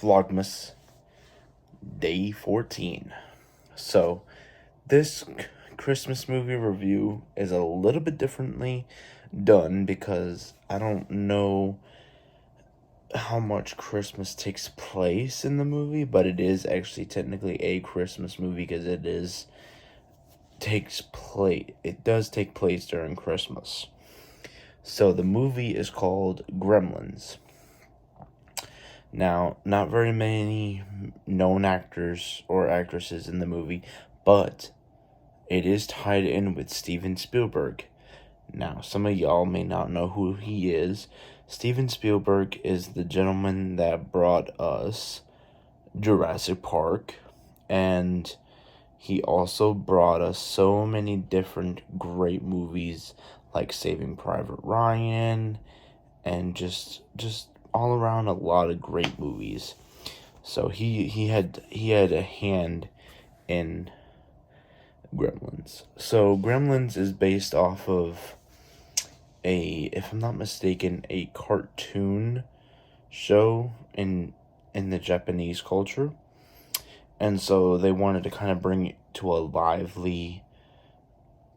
Vlogmas day 14. So, this Christmas movie review is a little bit differently done because I don't know how much Christmas takes place in the movie, but it is actually technically a Christmas movie because it does take place during Christmas. So the movie is called Gremlins. Now, not very many known actors or actresses in the movie, but it is tied in with Steven Spielberg. Now, some of y'all may not know who he is. Steven Spielberg is the gentleman that brought us Jurassic Park, and he also brought us so many different great movies like Saving Private Ryan, and just all around a lot of great movies. So he had a hand in Gremlins. So Gremlins is based off of if I'm not mistaken, a cartoon show in the Japanese culture. And so they wanted to kind of bring it to a lively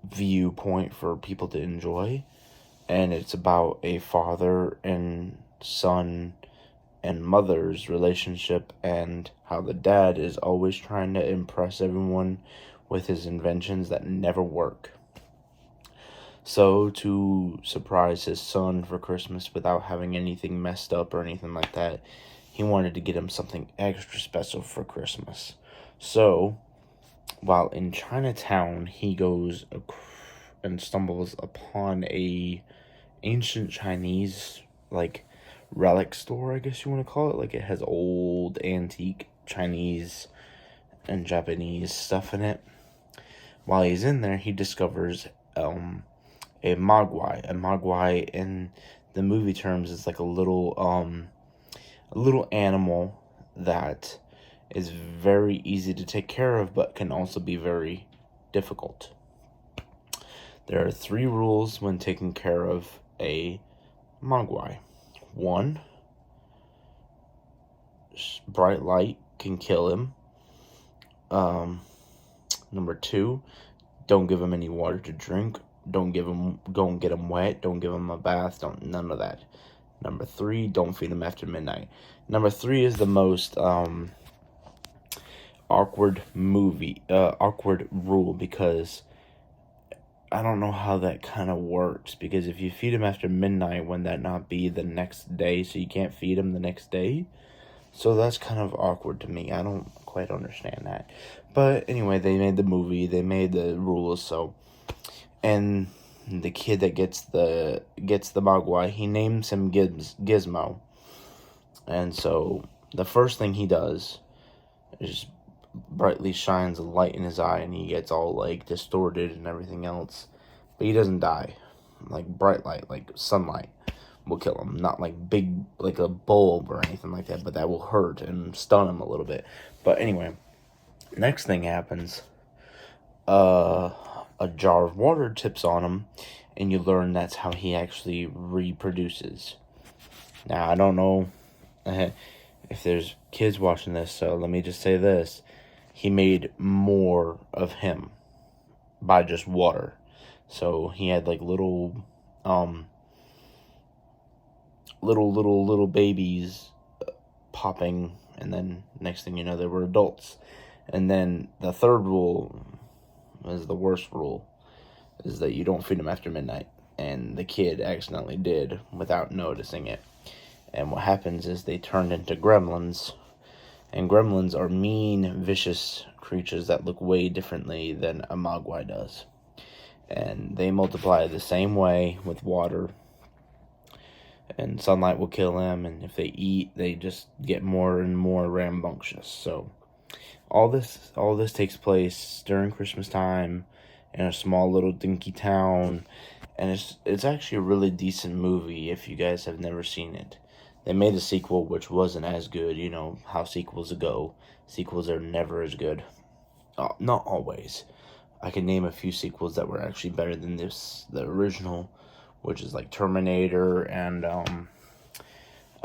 viewpoint for people to enjoy. And it's about a father and son and mother's relationship, and how the dad is always trying to impress everyone with his inventions that never work. So to surprise his son for Christmas without having anything messed up or anything like that, he wanted to get him something extra special for Christmas. So while in Chinatown, he goes and stumbles upon a ancient Chinese relic store, I guess you want to call it. Like, it has old antique Chinese and Japanese stuff in it. While he's in there, he discovers a mogwai. A mogwai in the movie terms is like a little animal that is very easy to take care of, but can also be very difficult. There are 3 rules when taking care of a mogwai. 1, bright light can kill him. Number 2, don't give him any water to drink. Don't get him wet. Don't give him a bath. None of that. Number 3, don't feed him after midnight. Number 3 is the most awkward rule, because I don't know how that kind of works, because if you feed him after midnight, wouldn't that not be the next day? So you can't feed him the next day? So that's kind of awkward to me. I don't quite understand that. But anyway, they made the movie, they made the rules, so. And the kid that gets the mogwai, he names him Gizmo. And so the first thing he does is brightly shines a light in his eye, and he gets all distorted and everything else, but he doesn't die. Like bright light, like sunlight, will kill him. Not big, like a bulb or anything like that, but that will hurt and stun him a little bit. But anyway, next thing happens, a jar of water tips on him, and you learn that's how he actually reproduces. Now, I don't know if there's kids watching this, so let me just say this. He made more of him by just water. So he had little babies popping, and then next thing you know, they were adults. And then the third rule is the worst rule, is that you don't feed them after midnight. And the kid accidentally did without noticing it. And what happens is they turn into gremlins. And gremlins are mean, vicious creatures that look way differently than a mogwai does. And they multiply the same way with water. And sunlight will kill them. And if they eat, they just get more and more rambunctious. So all this takes place during Christmas time in a small little dinky town. And it's actually a really decent movie if you guys have never seen it. They made a sequel, which wasn't as good. You know how sequels go. Sequels are never as good. Not always. I can name a few sequels that were actually better than the original, which is like Terminator and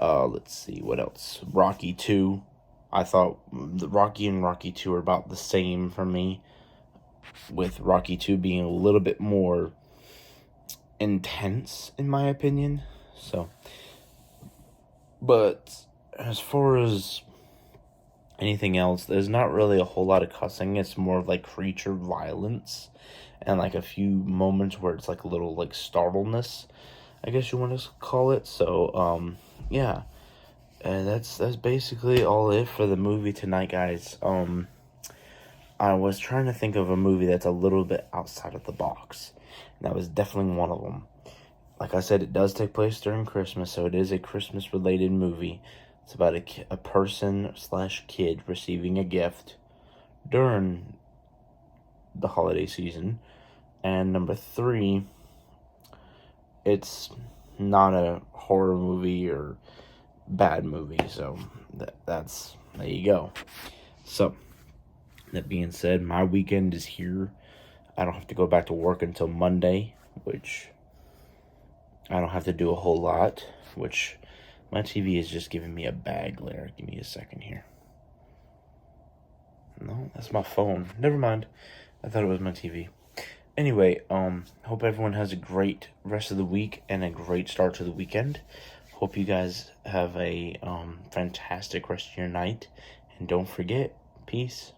let's see what else. Rocky 2 I thought the Rocky and Rocky 2 are about the same for me, with Rocky 2 being a little bit more intense, in my opinion. So, but as far as anything else, there's not really a whole lot of cussing. It's more of like creature violence and like a few moments where it's like a little like startleness, I guess you want to call it. So, yeah. And that's basically all it for the movie tonight, guys. I was trying to think of a movie that's a little bit outside of the box. And that was definitely one of them. Like I said, it does take place during Christmas, so it is a Christmas-related movie. It's about a person/kid receiving a gift during the holiday season. And number 3, it's not a horror movie or bad movie, so that's there you go. So that being said, my weekend is here. I don't have to go back to work until Monday, which I don't have to do a whole lot, which my TV is just giving me a bad glare. Give me a second here. No, that's my phone. Never mind. I thought it was my TV. Anyway, hope everyone has a great rest of the week and a great start to the weekend. Hope you guys have a fantastic rest of your night. And don't forget, peace.